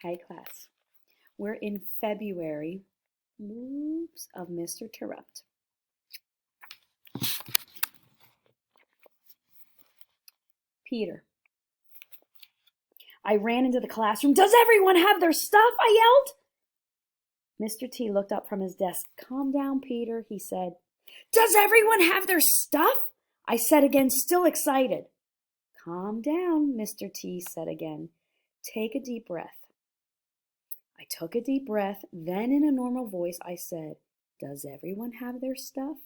Hi, class. We're in February. Oops, of Mr. Terrupt. Peter. I ran into the classroom. Does everyone have their stuff? I yelled. Mr. T looked up from his desk. Calm down, Peter, he said. Does everyone have their stuff? I said again, still excited. Calm down, Mr. T said again. Take a deep breath. I took a deep breath. Then in a normal voice, I said, Does everyone have their stuff?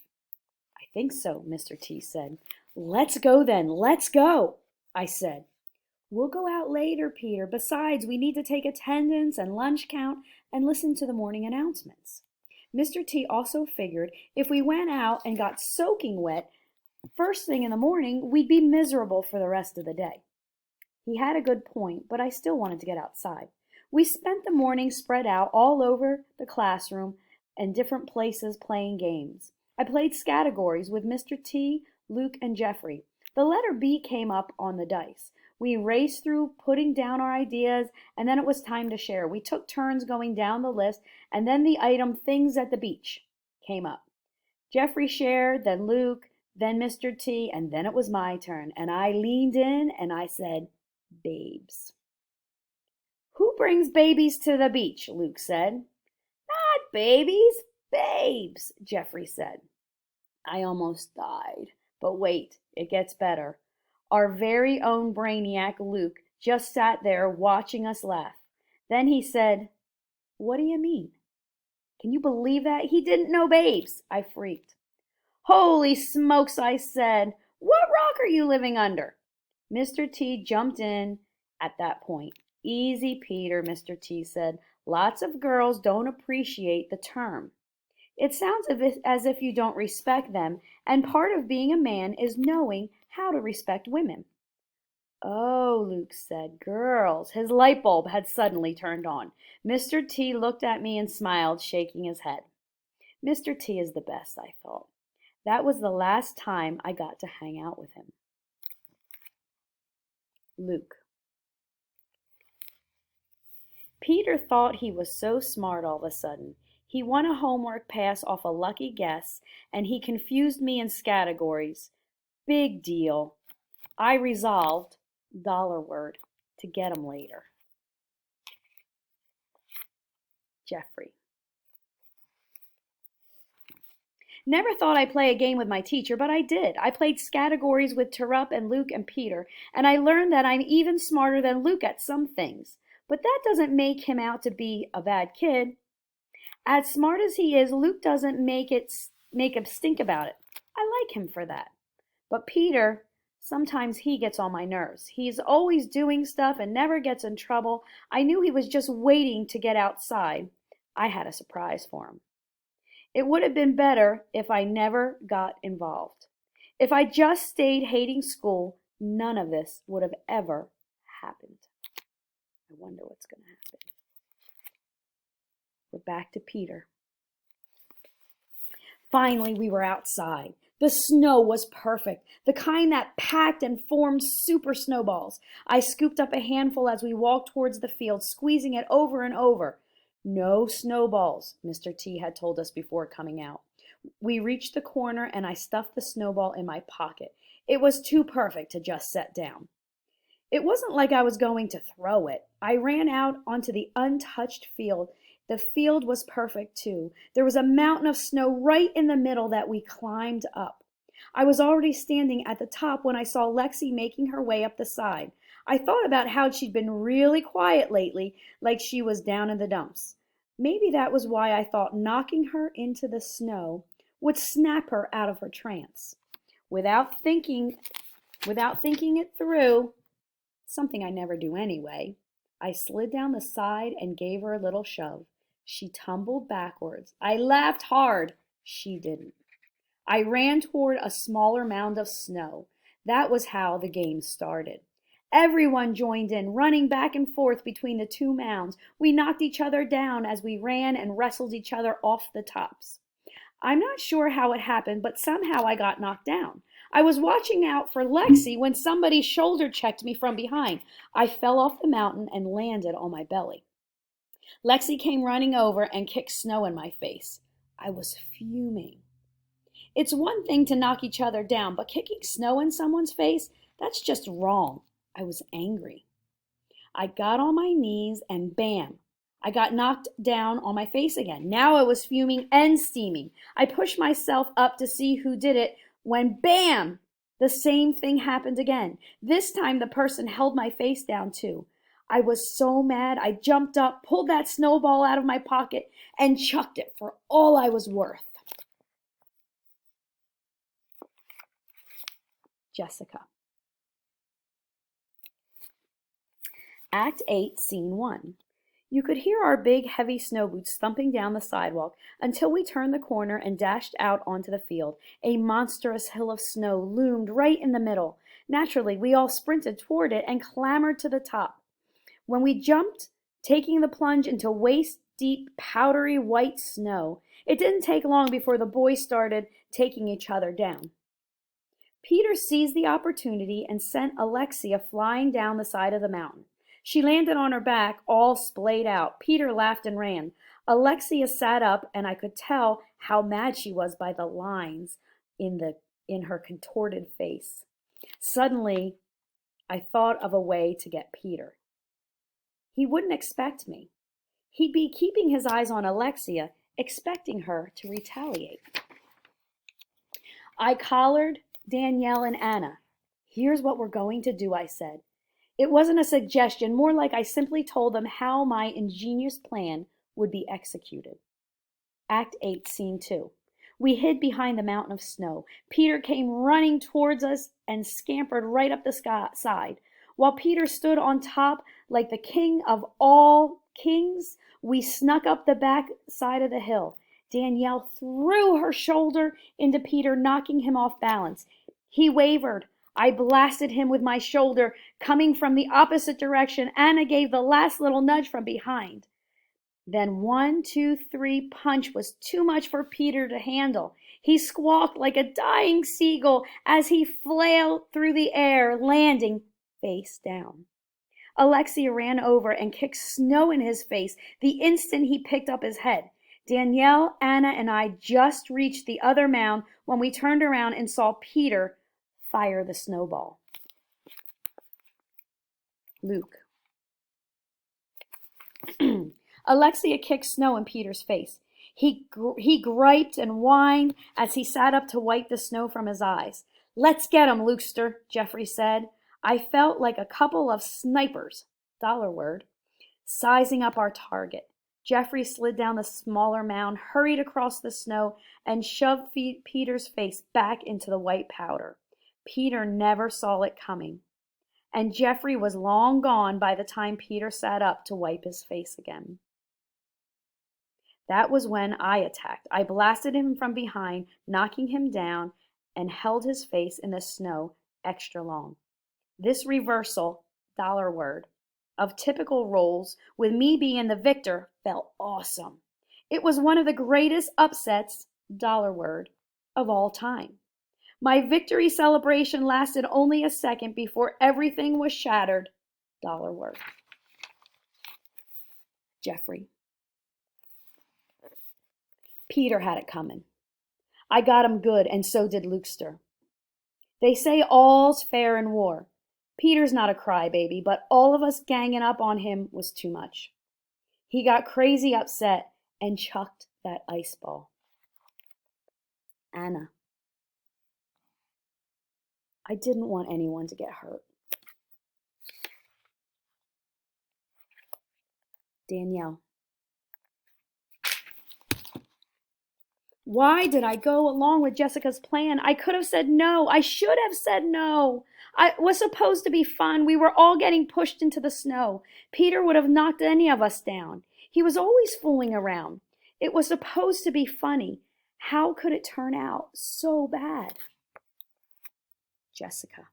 I think so, Mr. T said. Let's go then, let's go, I said. We'll go out later, Peter. Besides, we need to take attendance and lunch count and listen to the morning announcements. Mr. T also figured if we went out and got soaking wet first thing in the morning, we'd be miserable for the rest of the day. He had a good point, but I still wanted to get outside. We spent the morning spread out all over the classroom and different places playing games. I played categories with Mr. T, Luke, and Jeffrey. The letter B came up on the dice. We raced through putting down our ideas, and then it was time to share. We took turns going down the list, and then the item things at the beach came up. Jeffrey shared, then Luke, then Mr. T, and then it was my turn, and I leaned in and I said, babes. Who brings babies to the beach? Luke said. Not babies, babes, Jeffrey said. I almost died. But wait, it gets better. Our very own brainiac Luke just sat there watching us laugh. Then he said, What do you mean? Can you believe that? He didn't know babes. I freaked. Holy smokes, I said. What rock are you living under? Mr. T jumped in at that point. Easy, Peter, Mr. T said. Lots of girls don't appreciate the term. It sounds as if you don't respect them, and part of being a man is knowing how to respect women. Oh, Luke said, girls. His light bulb had suddenly turned on. Mr. T looked at me and smiled, shaking his head. Mr. T is the best, I thought. That was the last time I got to hang out with him. Luke. Peter thought he was so smart all of a sudden. He won a homework pass off a lucky guess, and he confused me in categories. Big deal. I resolved, dollar word, to get him later. Jeffrey. Never thought I'd play a game with my teacher, but I did. I played categories with Terrup and Luke and Peter, and I learned that I'm even smarter than Luke at some things. But that doesn't make him out to be a bad kid. As smart as he is, Luke doesn't make him stink about it. I like him for that. But Peter, sometimes he gets on my nerves. He's always doing stuff and never gets in trouble. I knew he was just waiting to get outside. I had a surprise for him. It would have been better if I never got involved. If I just stayed hating school, none of this would have ever happened. I wonder what's going to happen. We're back to Peter. Finally, we were outside. The snow was perfect, the kind that packed and formed super snowballs. I scooped up a handful as we walked towards the field, squeezing it over and over. No snowballs, Mr. T had told us before coming out. We reached the corner and I stuffed the snowball in my pocket. It was too perfect to just set down. It wasn't like I was going to throw it. I ran out onto the untouched field. The field was perfect too. There was a mountain of snow right in the middle that we climbed up. I was already standing at the top when I saw Lexi making her way up the side. I thought about how she'd been really quiet lately, like she was down in the dumps. Maybe that was why I thought knocking her into the snow would snap her out of her trance. Without thinking it through, something I never do anyway, I slid down the side and gave her a little shove. She tumbled backwards. I laughed hard. She didn't. I ran toward a smaller mound of snow. That was how the game started. Everyone joined in, running back and forth between the two mounds. We knocked each other down as we ran and wrestled each other off the tops. I'm not sure how it happened, but somehow I got knocked down. I was watching out for Lexi when somebody shoulder checked me from behind. I fell off the mountain and landed on my belly. Lexi came running over and kicked snow in my face. I was fuming. It's one thing to knock each other down, but kicking snow in someone's face, that's just wrong. I was angry. I got on my knees and bam, I got knocked down on my face again. Now I was fuming and steaming. I pushed myself up to see who did it when bam, the same thing happened again. This time the person held my face down too. I was so mad, I jumped up, pulled that snowball out of my pocket, and chucked it for all I was worth. Jessica. Act 8, Scene 1. You could hear our big, heavy snow boots thumping down the sidewalk until we turned the corner and dashed out onto the field. A monstrous hill of snow loomed right in the middle. Naturally, we all sprinted toward it and clambered to the top. When we jumped, taking the plunge into waist-deep, powdery white snow, it didn't take long before the boys started taking each other down. Peter seized the opportunity and sent Alexia flying down the side of the mountain. She landed on her back, all splayed out. Peter laughed and ran. Alexia sat up, and I could tell how mad she was by the lines in her contorted face. Suddenly, I thought of a way to get Peter. He wouldn't expect me. He'd be keeping his eyes on Alexia, expecting her to retaliate. I collared Danielle and Anna. Here's what we're going to do, I said. It wasn't a suggestion, more like I simply told them how my ingenious plan would be executed. Act 8, Scene 2. We hid behind the mountain of snow. Peter came running towards us and scampered right up the side. While Peter stood on top like the king of all kings, we snuck up the back side of the hill. Danielle threw her shoulder into Peter, knocking him off balance. He wavered. I blasted him with my shoulder, coming from the opposite direction. Anna gave the last little nudge from behind. Then 1, 2, 3 punch was too much for Peter to handle. He squawked like a dying seagull as he flailed through the air, landing face down. Alexia ran over and kicked snow in his face the instant he picked up his head. Danielle, Anna, and I just reached the other mound when we turned around and saw Peter fire the snowball. Luke. Alexia kicked snow in Peter's face. He griped and whined as he sat up to wipe the snow from his eyes. "Let's get him, Lukester," Jeffrey said. I felt like a couple of snipers, dollar word, sizing up our target. Jeffrey slid down the smaller mound, hurried across the snow, and shoved Peter's face back into the white powder. Peter never saw it coming, and Jeffrey was long gone by the time Peter sat up to wipe his face again. That was when I attacked. I blasted him from behind, knocking him down, and held his face in the snow extra long. This reversal, dollar word, of typical roles, with me being the victor, felt awesome. It was one of the greatest upsets, dollar word, of all time. My victory celebration lasted only a second before everything was shattered, dollar word. Jeffrey. Peter had it coming. I got him good, and so did Lukester. They say all's fair in war. Peter's not a crybaby, but all of us ganging up on him was too much. He got crazy upset and chucked that ice ball. Anna. I didn't want anyone to get hurt. Danielle. Why did I go along with Jessica's plan? I could have said no. I should have said no. It was supposed to be fun. We were all getting pushed into the snow. Peter would have knocked any of us down. He was always fooling around. It was supposed to be funny. How could it turn out so bad? Jessica.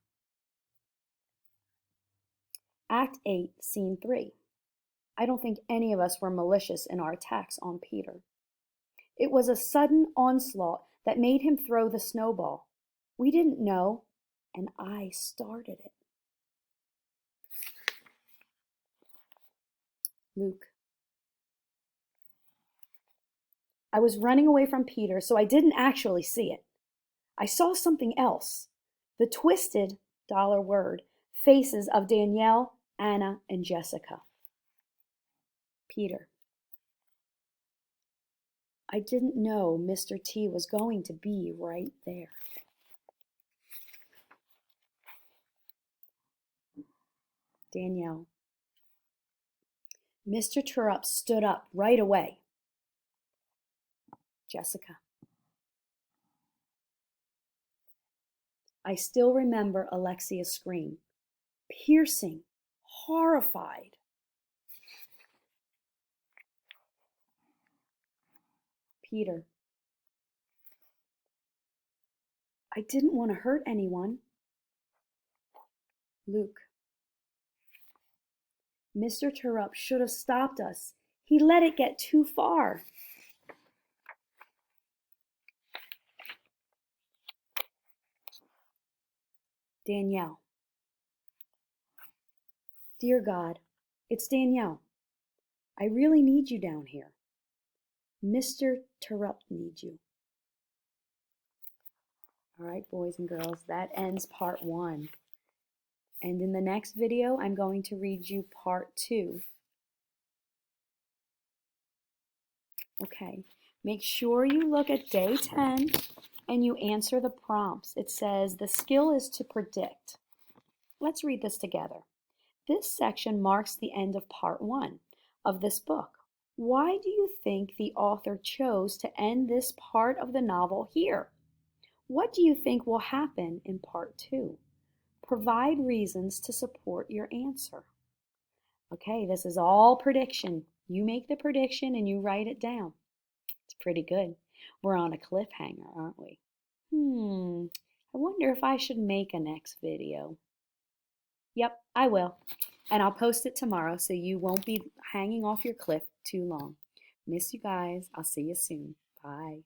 Act 8, Scene 3. I don't think any of us were malicious in our attacks on Peter. It was a sudden onslaught that made him throw the snowball. We didn't know, and I started it. Luke. I was running away from Peter, so I didn't actually see it. I saw something else. The twisted, dollar word, faces of Danielle, Anna, and Jessica. Peter. I didn't know Mr. T was going to be right there. Danielle. Mr. Turrup stood up right away. Jessica. I still remember Alexia's scream. Piercing, horrified. Peter. I didn't want to hurt anyone. Luke. Mr. Turrup should have stopped us. He let it get too far. Danielle. Dear God, it's Danielle. I really need you down here. Mr. Turrup needs you. All right, boys and girls, that ends part 1. And in the next video, I'm going to read you part 2. Okay, make sure you look at day 10 and you answer the prompts. It says the skill is to predict. Let's read this together. This section marks the end of part 1 of this book. Why do you think the author chose to end this part of the novel here? What do you think will happen in part 2? Provide reasons to support your answer. Okay, this is all prediction. You make the prediction and you write it down. It's pretty good. We're on a cliffhanger, aren't we? I wonder if I should make a next video. Yep, I will. And I'll post it tomorrow so you won't be hanging off your cliff too long. Miss you guys. I'll see you soon. Bye.